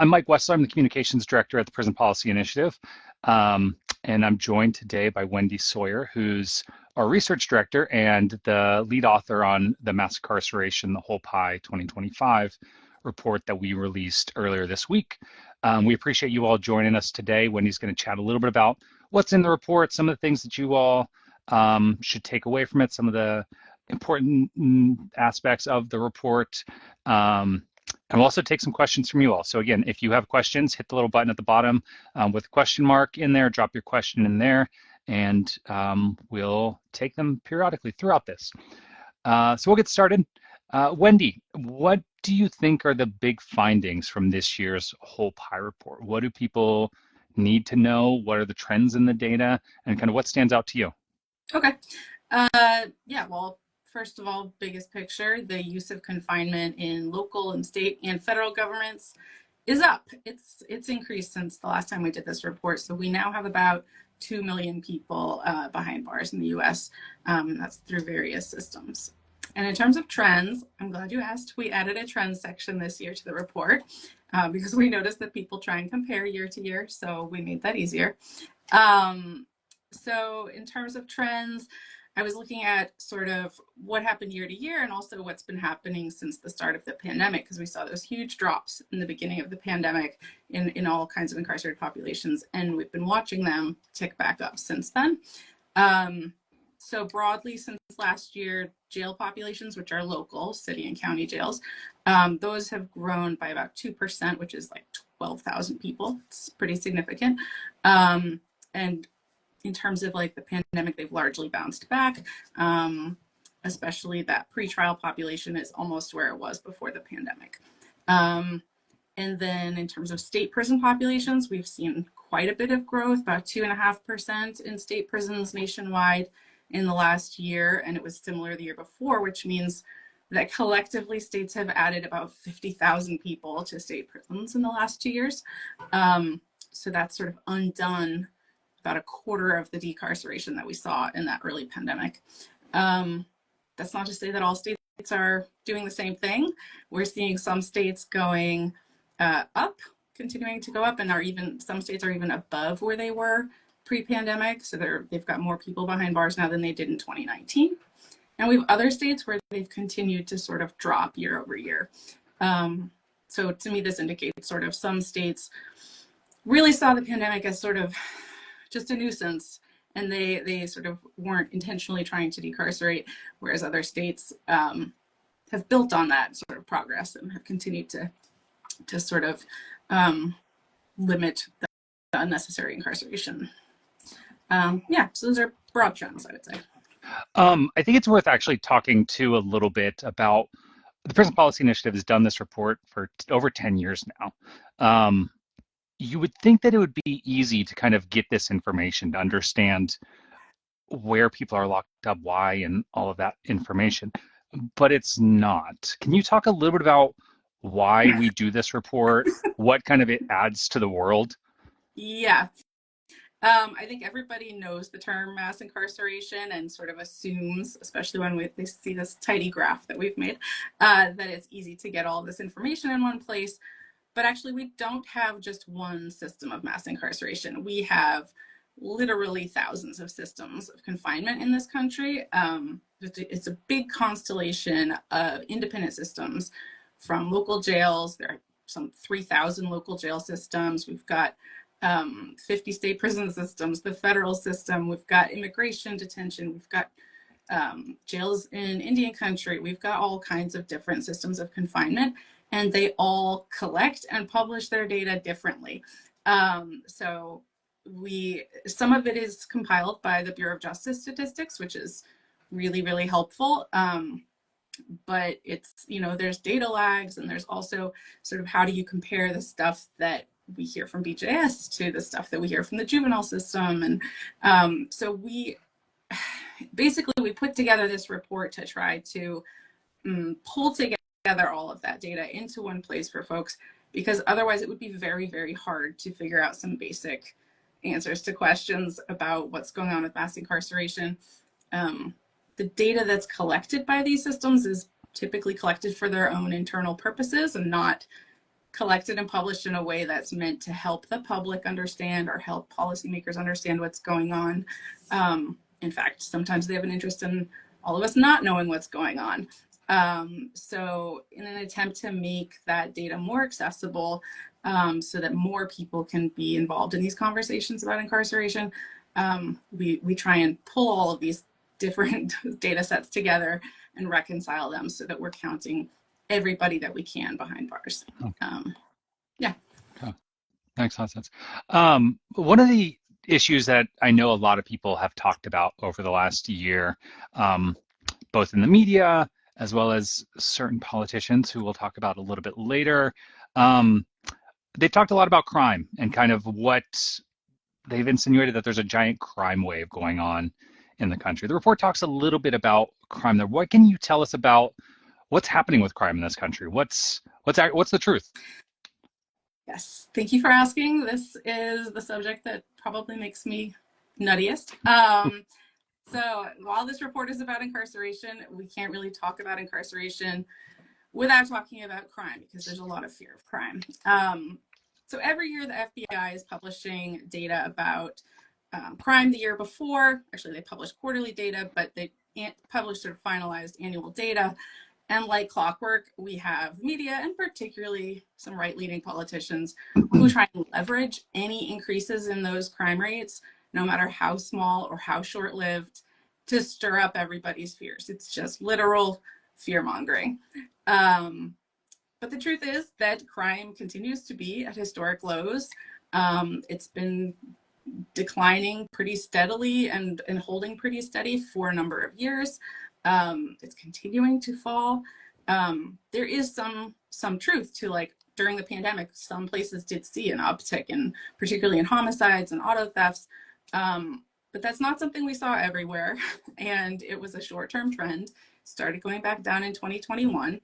I'm Mike Wessler. I'm the Communications Director at the Prison Policy Initiative. And I'm joined today by Wendy Sawyer, who's our Research Director and the lead author on the Mass Incarceration, the Whole Pie 2025 report that we released earlier this week. We appreciate you all joining us today. Wendy's going to chat a little bit about what's in the report, some of the things that you all should take away from it, some of the important aspects of the report. And we'll also take some questions from you all. So again, if you have questions, hit the little button at the bottom with a question mark in there, drop your question in there, and we'll take them periodically throughout this. So we'll get started. Wendy, what do you think are the big findings from this year's Whole Pie report? What do people need to know? What are the trends in the data? And kind of what stands out to you? Okay. Yeah, well, first of all, biggest picture, the use of confinement in local and state and federal governments is up. It's increased since the last time we did this report. So we now have about 2 million people behind bars in the US. That's through various systems. And in terms of trends, I'm glad you asked. We added a trends section this year to the report because we noticed that people try and compare year to year. So we made that easier. So in terms of trends, I was looking at sort of what happened year to year and also what's been happening since the start of the pandemic, because we saw those huge drops in the beginning of the pandemic in all kinds of incarcerated populations, and we've been watching them tick back up since then. So broadly, since last year, jail populations, which are local city and county jails, those have grown by about 2%, which is like 12,000 people. It's pretty significant. And in terms of like the pandemic, they've largely bounced back, especially that pretrial population is almost where it was before the pandemic. And then in terms of state prison populations, we've seen quite a bit of growth, about 2.5% in state prisons nationwide in the last year. And it was similar the year before, which means that collectively states have added about 50,000 people to state prisons in the last 2 years. So that's sort of undone about a quarter of the decarceration that we saw in that early pandemic. That's not to say that all states are doing the same thing. We're seeing some states going up, continuing to go up, and some states are even above where they were pre-pandemic. So they've got more people behind bars now than they did in 2019. And we have other states where they've continued to sort of drop year over year. So to me, this indicates sort of some states really saw the pandemic as sort of just a nuisance, and they sort of weren't intentionally trying to decarcerate, whereas other states have built on that sort of progress and have continued to sort of limit the unnecessary incarceration. Yeah, so those are broad trends, I would say. I think it's worth actually talking to a little bit about the Prison Policy Initiative has done this report for over 10 years now. You would think that it would be easy to kind of get this information, to understand where people are locked up, why, and all of that information, but it's not. Can you talk a little bit about why we do this report, what kind of it adds to the world? Yeah. I think everybody knows the term mass incarceration and sort of assumes, especially when they see this tidy graph that we've made, that it's easy to get all this information in one place. But actually, we don't have just one system of mass incarceration. We have literally thousands of systems of confinement in this country. It's a big constellation of independent systems from local jails. There are some 3,000 local jail systems. We've got 50 state prison systems, the federal system. We've got immigration detention. We've got jails in Indian country. We've got all kinds of different systems of confinement, and they all collect and publish their data differently. So some of it is compiled by the Bureau of Justice Statistics, which is really, really helpful. But it's, there's data lags, and there's also sort of how do you compare the stuff that we hear from BJS to the stuff that we hear from the juvenile system. And so we put together this report to try to pull together all of that data into one place for folks, because otherwise it would be very, very hard to figure out some basic answers to questions about what's going on with mass incarceration. The data that's collected by these systems is typically collected for their own internal purposes and not collected and published in a way that's meant to help the public understand or help policymakers understand what's going on. In fact, sometimes they have an interest in all of us not knowing what's going on. So in an attempt to make that data more accessible, so that more people can be involved in these conversations about incarceration, we try and pull all of these different data sets together and reconcile them so that we're counting everybody that we can behind bars. Yeah. Okay. Makes a lot of sense. One of the issues that I know a lot of people have talked about over the last year, both in the media as well as certain politicians who we'll talk about a little bit later, they've talked a lot about crime and kind of what they've insinuated that there's a giant crime wave going on in the country. The report talks a little bit about crime there. What can you tell us about what's happening with crime in this country? What's the truth? Yes, thank you for asking. This is the subject that probably makes me nuttiest. So while this report is about incarceration, we can't really talk about incarceration without talking about crime because there's a lot of fear of crime. So every year the FBI is publishing data about crime. The year before, actually they published quarterly data, but they published sort of finalized annual data. And like clockwork, we have media and particularly some right-leaning politicians who try and leverage any increases in those crime rates, no matter how small or how short-lived, to stir up everybody's fears. It's just literal fear-mongering. But the truth is that crime continues to be at historic lows. It's been declining pretty steadily and holding pretty steady for a number of years. It's continuing to fall. There is some truth to, like, during the pandemic, some places did see an uptick in, particularly in homicides and auto thefts. But that's not something we saw everywhere. And it was a short-term trend. Started going back down in 2021.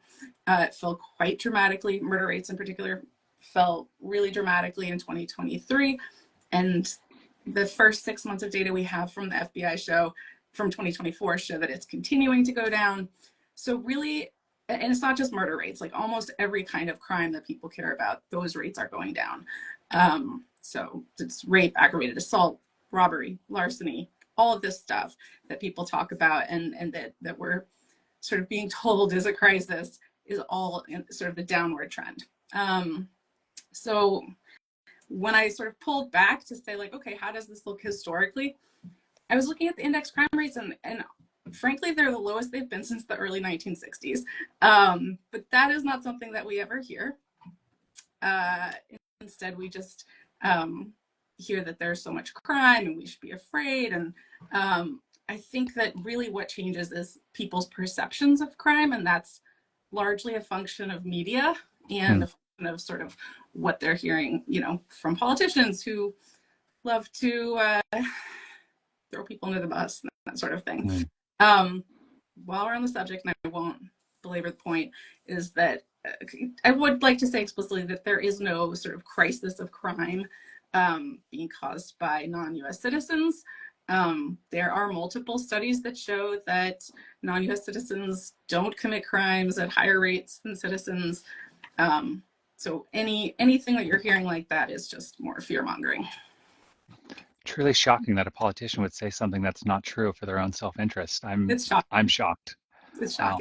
It fell quite dramatically. Murder rates in particular fell really dramatically in 2023. And the first 6 months of data we have from the FBI from 2024 show that it's continuing to go down. So really, and it's not just murder rates, like almost every kind of crime that people care about, those rates are going down. So it's rape, aggravated assault, robbery, larceny, all of this stuff that people talk about and that we're sort of being told is a crisis is all in sort of the downward trend. So when I sort of pulled back to say, like, okay, how does this look historically? I was looking at the index crime rates and frankly, they're the lowest they've been since the early 1960s. But that is not something that we ever hear. Instead, we just hear that there's so much crime and we should be afraid. And I think that really what changes is people's perceptions of crime, and that's largely a function of media and a function of sort of what they're hearing, from politicians who love to throw people under the bus and that sort of thing. While we're on the subject, and I won't belabor the point, is that I would like to say explicitly that there is no sort of crisis of crime being caused by non-US citizens. There are multiple studies that show that non-US citizens don't commit crimes at higher rates than citizens. So anything that you're hearing like that is just more fear-mongering. Truly shocking that a politician would say something that's not true for their own self-interest. It's shocking. I'm shocked. It's shocking.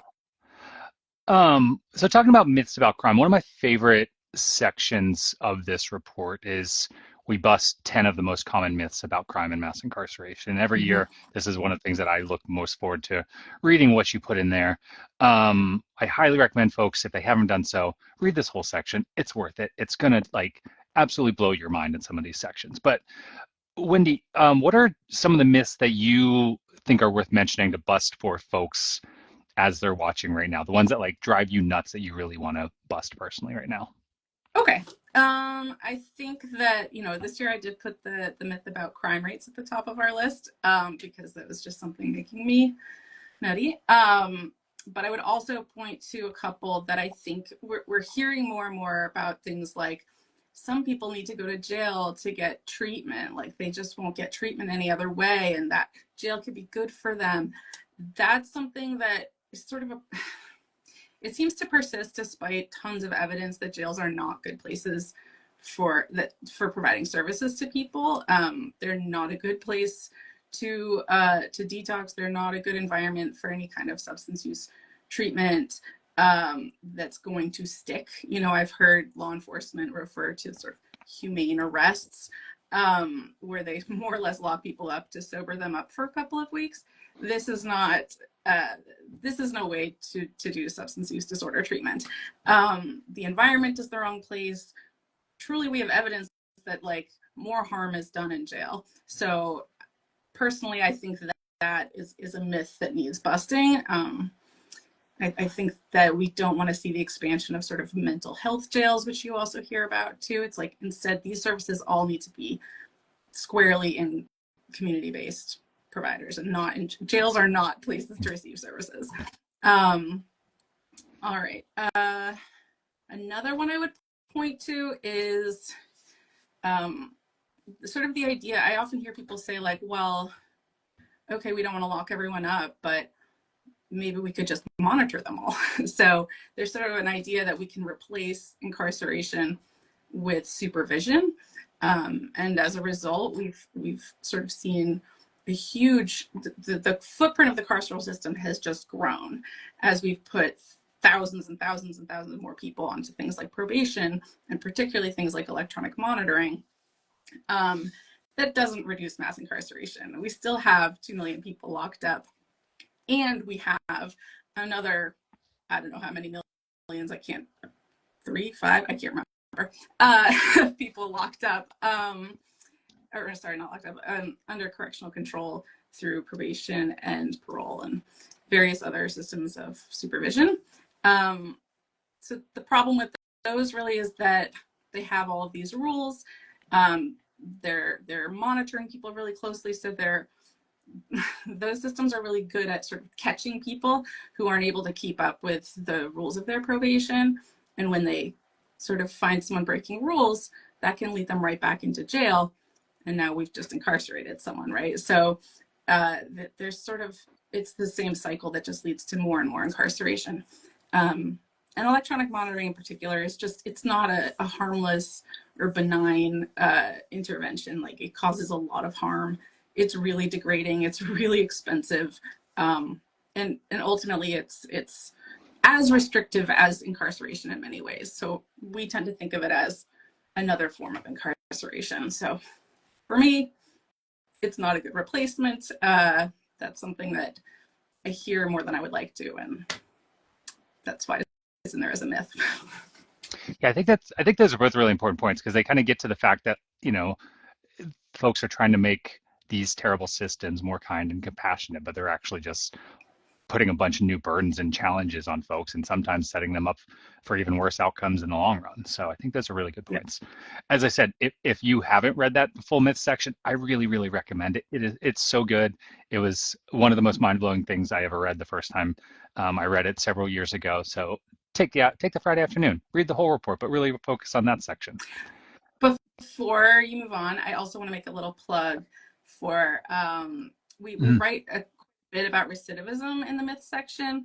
Wow. So talking about myths about crime, one of my favorite sections of this report is we bust 10 of the most common myths about crime and mass incarceration. Every year, this is one of the things that I look most forward to reading what you put in there. I highly recommend folks, if they haven't done so, read this whole section. It's worth it. It's going to absolutely blow your mind in some of these sections. But Wendy, what are some of the myths that you think are worth mentioning to bust for folks as they're watching right now? The ones that drive you nuts that you really want to bust personally right now? Okay. I think that, this year I did put the myth about crime rates at the top of our list because that was just something making me nutty. But I would also point to a couple that I think we're hearing more and more about, things like some people need to go to jail to get treatment, like they just won't get treatment any other way, and that jail could be good for them. That's something that is sort of it seems to persist despite tons of evidence that jails are not good places for providing services to people. They're not a good place to detox. They're not a good environment for any kind of substance use treatment that's going to stick. You know, I've heard law enforcement refer to sort of humane arrests, where they more or less lock people up to sober them up for a couple of weeks. This is not. This is no way to do substance use disorder treatment. The environment is the wrong place. Truly, we have evidence that like more harm is done in jail. So personally, I think that is a myth that needs busting. I think that we don't want to see the expansion of sort of mental health jails, which you also hear about too. It's like instead these services all need to be squarely in community-based providers and not in jails are not places to receive services. All right. Another one I would point to is sort of the idea. I often hear people say like, well, okay, we don't want to lock everyone up, but maybe we could just monitor them all. So there's sort of an idea that we can replace incarceration with supervision. And as a result, we've sort of seen a huge, the footprint of the carceral system has just grown as we've put thousands and thousands and thousands more people onto things like probation, and particularly things like electronic monitoring. That doesn't reduce mass incarceration. We still have 2 million people locked up, and we have another, I don't know how many millions, 3, 5, I can't remember, people locked up, or sorry, not locked up, under correctional control through probation and parole and various other systems of supervision. So the problem with those really is that they have all of these rules. They're monitoring people really closely, so those systems are really good at sort of catching people who aren't able to keep up with the rules of their probation. And when they sort of find someone breaking rules, that can lead them right back into jail. And now we've just incarcerated someone, right? So there's sort of, it's the same cycle that just leads to more and more incarceration. And electronic monitoring in particular is just, it's not a harmless or benign intervention. Like it causes a lot of harm. It's really degrading. It's really expensive. And ultimately it's as restrictive as incarceration in many ways. So we tend to think of it as another form of incarceration. So for me, it's not a good replacement. That's something that I hear more than I would like to. And that's why it's in there as a myth. Yeah, I think those are both really important points because they kind of get to the fact that, you know, folks are trying to make these terrible systems more kind and compassionate, but they're actually just putting a bunch of new burdens and challenges on folks and sometimes setting them up for even worse outcomes in the long run. So I think those are really good points. Yeah. As I said, if you haven't read that full myth section, I really, really recommend it. It's so good. It was one of the most mind-blowing things I ever read the first time I read it several years ago. So take the Friday afternoon, read the whole report, but really focus on that section. Before you move on, I also want to make a little plug for, we write a bit about recidivism in the myth section,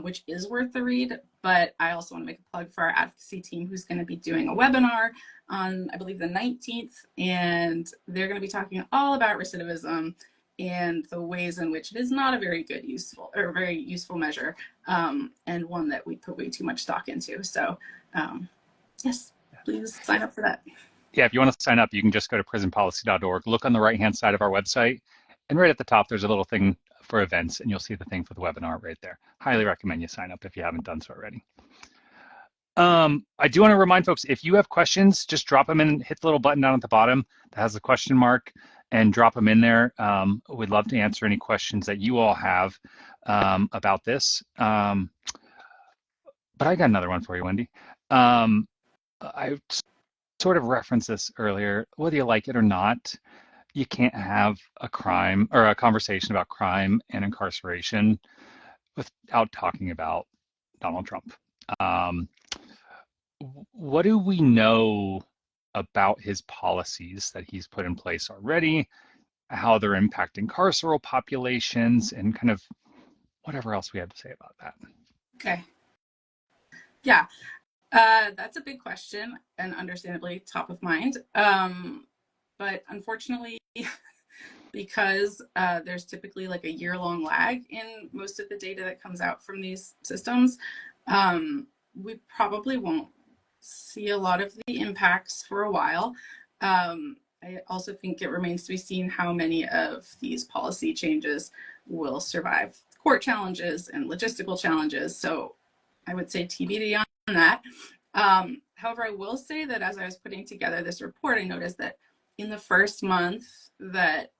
which is worth the read, but I also want to make a plug for our advocacy team who's going to be doing a webinar on, I believe, the 19th, and they're going to be talking all about recidivism and the ways in which it is not a very useful measure, and one that we put way too much stock into. So yes, please sign up for that. Yeah, if you want to sign up, you can just go to prisonpolicy.org, look on the right-hand side of our website, and right at the top, there's a little thing for events, and you'll see the thing for the webinar right there. Highly recommend you sign up if you haven't done so already. I do want to remind folks, if you have questions, just drop them in, hit the little button down at the bottom that has the question mark, and drop them in there. We'd love to answer any questions that you all have about this. But I got another one for you, Wendy. I sort of referenced this earlier. Whether you like it or not, you can't have a crime or a conversation about crime and incarceration without talking about Donald Trump. What do we know about his policies that he's put in place already, how they're impacting carceral populations, and kind of whatever else we have to say about that? Okay. Yeah, that's a big question and understandably top of mind. But unfortunately, because there's typically like a year-long lag in most of the data that comes out from these systems, we probably won't see a lot of the impacts for a while. I also think it remains to be seen how many of these policy changes will survive court challenges and logistical challenges. So I would say TBD on that. However, I will say that as I was putting together this report, I noticed that in the first month that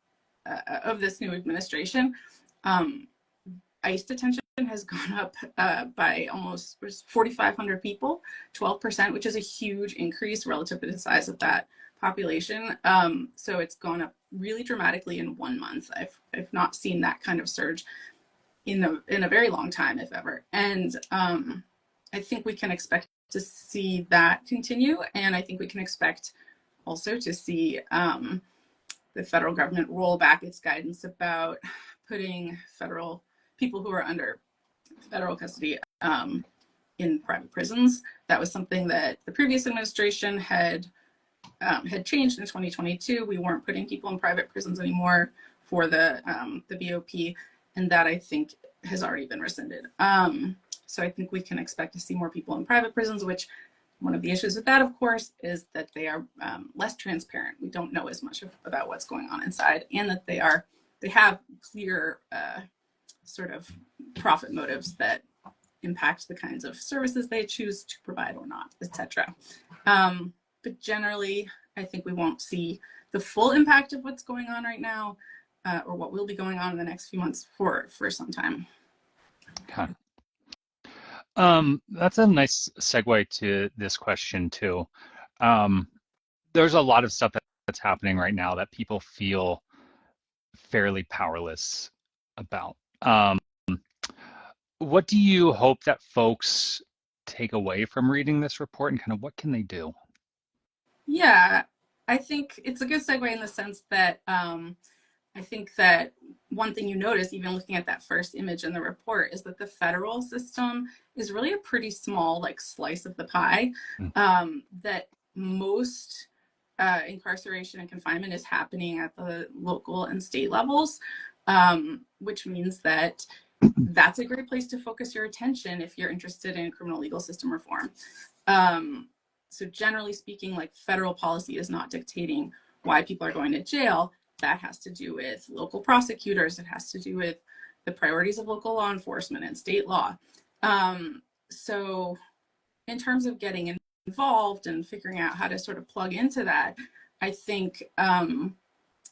of this new administration, ICE detention has gone up by almost 4,500 people, 12%, which is a huge increase relative to the size of that population. So it's gone up really dramatically in 1 month. I've not seen that kind of surge in a very long time, if ever. And I think we can expect to see that continue, and I think we can expect also to see the federal government roll back its guidance about putting federal people who are under federal custody in private prisons. That was something that the previous administration had changed in 2022. We weren't putting people in private prisons anymore for the BOP, and that I think has already been rescinded. So I think we can expect to see more people in private prisons, which one of the issues with that, of course, is that they are less transparent. We don't know as much about what's going on inside, and that they have clear sort of profit motives that impact the kinds of services they choose to provide or not, etc. But generally, I think we won't see the full impact of what's going on right now, or what will be going on in the next few months for some time. Okay. That's a nice segue to this question too. Um, there's a lot of stuff that's happening right now that people feel fairly powerless about. What do you hope that folks take away from reading this report, and kind of what can they do? Yeah, I think it's a good segue in the sense that I think that one thing you notice, even looking at that first image in the report, is that the federal system is really a pretty small like slice of the pie. Mm. That most incarceration and confinement is happening at the local and state levels, which means that that's a great place to focus your attention if you're interested in criminal legal system reform. So generally speaking, like federal policy is not dictating why people are going to jail. That has to do with local prosecutors. It has to do with the priorities of local law enforcement and state law. So in terms of getting involved and figuring out how to sort of plug into that, I think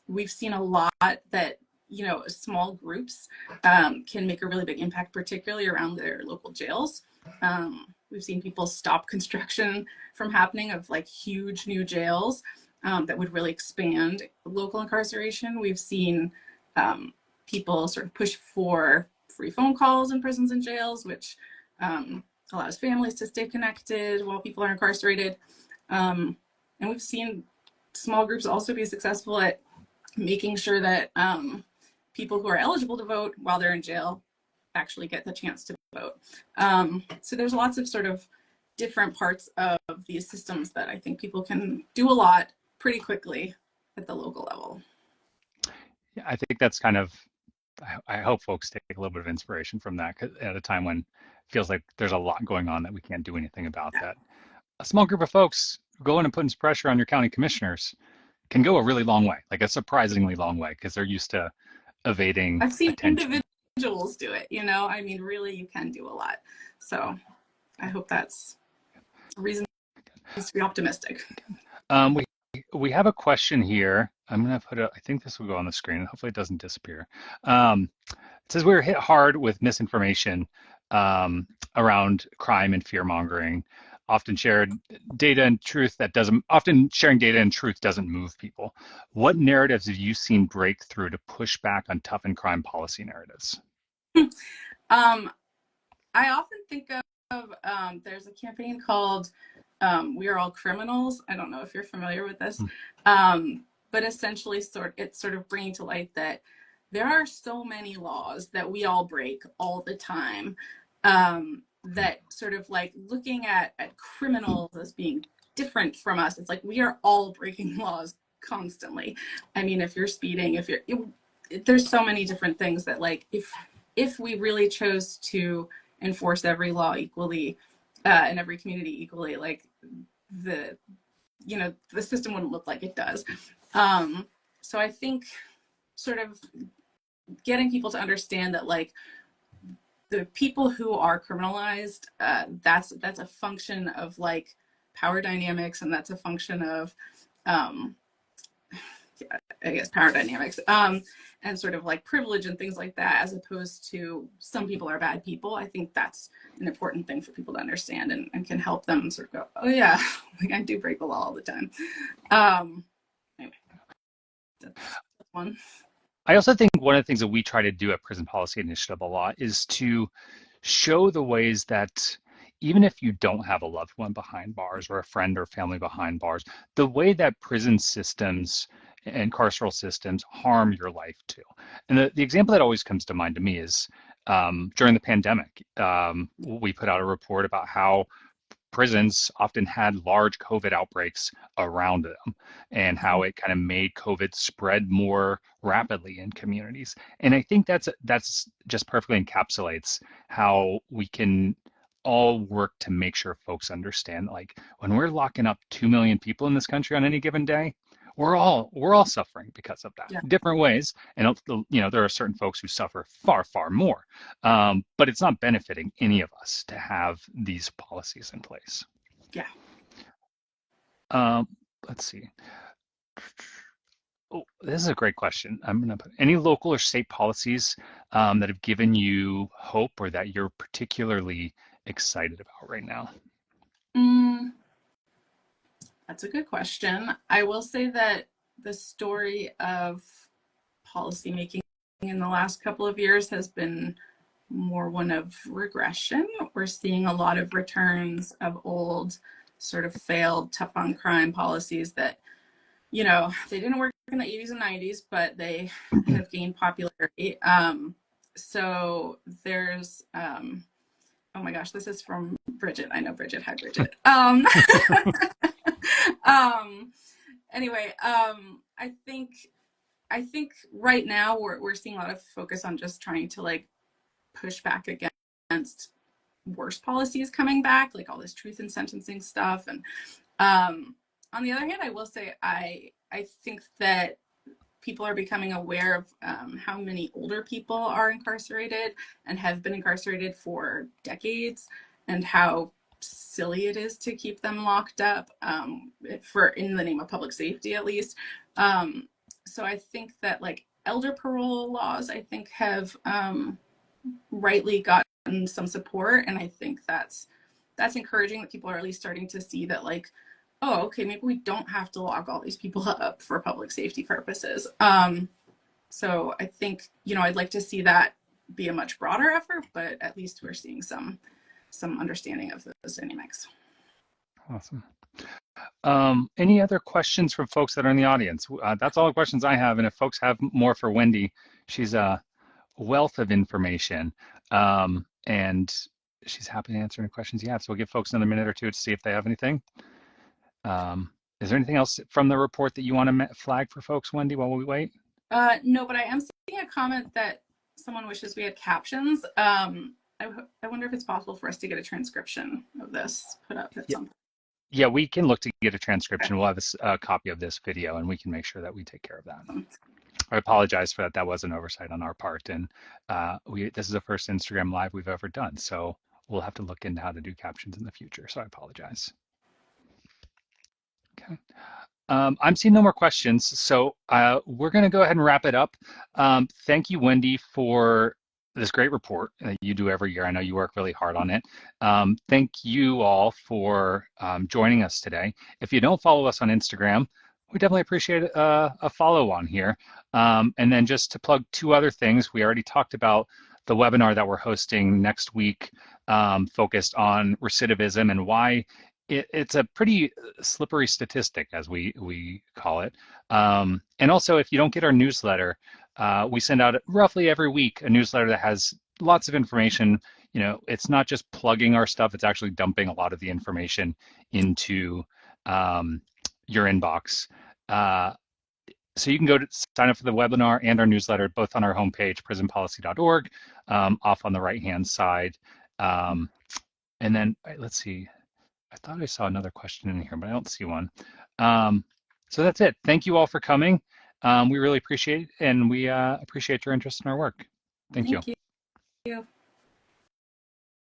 we've seen a lot that, small groups can make a really big impact, particularly around their local jails. We've seen people stop construction from happening of like huge new jails that would really expand local incarceration. We've seen people sort of push for free phone calls in prisons and jails, which allows families to stay connected while people are incarcerated. And we've seen small groups also be successful at making sure that people who are eligible to vote while they're in jail actually get the chance to vote. So there's lots of sort of different parts of these systems that I think people can do a lot pretty quickly at the local level. Yeah, I think that's kind of, I hope folks take a little bit of inspiration from that at a time when it feels like there's a lot going on that we can't do anything about that. A small group of folks going and putting some pressure on your county commissioners can go a really long way, like a surprisingly long way, because they're used to evading I've seen attention. individuals do it, I mean, really, you can do a lot. So I hope that's a reason to be optimistic. Um, we we have a question here. I'm gonna put it. I think this will go on the screen. Hopefully, it doesn't disappear. It says we were hit hard with misinformation around crime and fear mongering. Often shared data and truth that doesn't. Often sharing data and truth doesn't move people. What narratives have you seen break through to push back on toughened crime policy narratives? um, I often think of there's a campaign called "We Are All Criminals." I don't know if you're familiar with this, but essentially, it's sort of bringing to light that there are so many laws that we all break all the time, that sort of like looking at criminals as being different from us. It's like we are all breaking laws constantly. I mean, if you're speeding, if you're there's so many different things that like if we really chose to enforce every law equally in every community equally, like the the system wouldn't look like it does. So I think sort of getting people to understand that like the people who are criminalized, that's a function of like power dynamics, and that's a function of I guess power dynamics, and sort of like privilege and things like that, as opposed to some people are bad people. I think that's an important thing for people to understand, and can help them sort of go, oh yeah, like I do break the law all the time. Anyway, that's one. I also think one of the things that we try to do at Prison Policy Initiative a lot is to show the ways that even if you don't have a loved one behind bars or a friend or family behind bars, the way that prison systems and carceral systems harm your life too. And the example that always comes to mind to me is during the pandemic, we put out a report about how prisons often had large COVID outbreaks around them and how it kind of made COVID spread more rapidly in communities. And I think that's just perfectly encapsulates how we can all work to make sure folks understand, like when we're locking up 2 million people in this country on any given day, we're all suffering because of that, Yeah, different ways. And there are certain folks who suffer far more, but it's not benefiting any of us to have these policies in place. yeah. Um, let's see. Oh, this is a great question. I'm gonna put any local or state policies that have given you hope or that you're particularly excited about right now. Mm, that's a good question. I will say that the story of policymaking in the last couple of years has been more one of regression. We're seeing a lot of returns of old, sort of failed tough on crime policies that, they didn't work in the 80s and 90s, but they have gained popularity. So there's, oh my gosh, this is from Bridget. I know Bridget. Hi, Bridget. Um, anyway, I think right now we're seeing a lot of focus on just trying to like push back against worse policies coming back, like all this truth in sentencing stuff. And on the other hand, I will say I think that people are becoming aware of how many older people are incarcerated and have been incarcerated for decades, and how silly it is to keep them locked up for in the name of public safety, at least. So I think that like elder parole laws, I think have rightly gotten some support, and I think that's encouraging that people are at least starting to see that like, oh, okay, maybe we don't have to lock all these people up for public safety purposes. So I think I'd like to see that be a much broader effort, but at least we're seeing some understanding of those dynamics. Awesome. Any other questions from folks that are in the audience? That's all the questions I have. And if folks have more for Wendy, she's a wealth of information, and she's happy to answer any questions you have. So we'll give folks another minute or two to see if they have anything. Is there anything else from the report that you want to flag for folks, Wendy, while we wait? No, but I am seeing a comment that someone wishes we had captions. I wonder if it's possible for us to get a transcription of this put up at some point. Yeah, we can look to get a transcription. We'll have a copy of this video, and we can make sure that we take care of that. I apologize for that. That was an oversight on our part, and this is the first Instagram Live we've ever done, so we'll have to look into how to do captions in the future. So I apologize. Okay. I'm seeing no more questions, so we're going to go ahead and wrap it up. Thank you, Wendy, for this great report that you do every year. I know you work really hard on it. Thank you all for joining us today. If you don't follow us on Instagram, we definitely appreciate a follow on here. And then just to plug two other things, we already talked about the webinar that we're hosting next week, focused on recidivism and why it's a pretty slippery statistic, as we call it. And also, if you don't get our newsletter, we send out roughly every week a newsletter that has lots of information. it's not just plugging our stuff, it's actually dumping a lot of the information into um, your inbox. Uh, so you can go to sign up for the webinar and our newsletter, both on our homepage, prisonpolicy.org, off on the right-hand side. And then let's see, I thought I saw another question in here, but I don't see one. So that's it. Thank you all for coming. We really appreciate it, and we appreciate your interest in our work. Thank you. Thank you.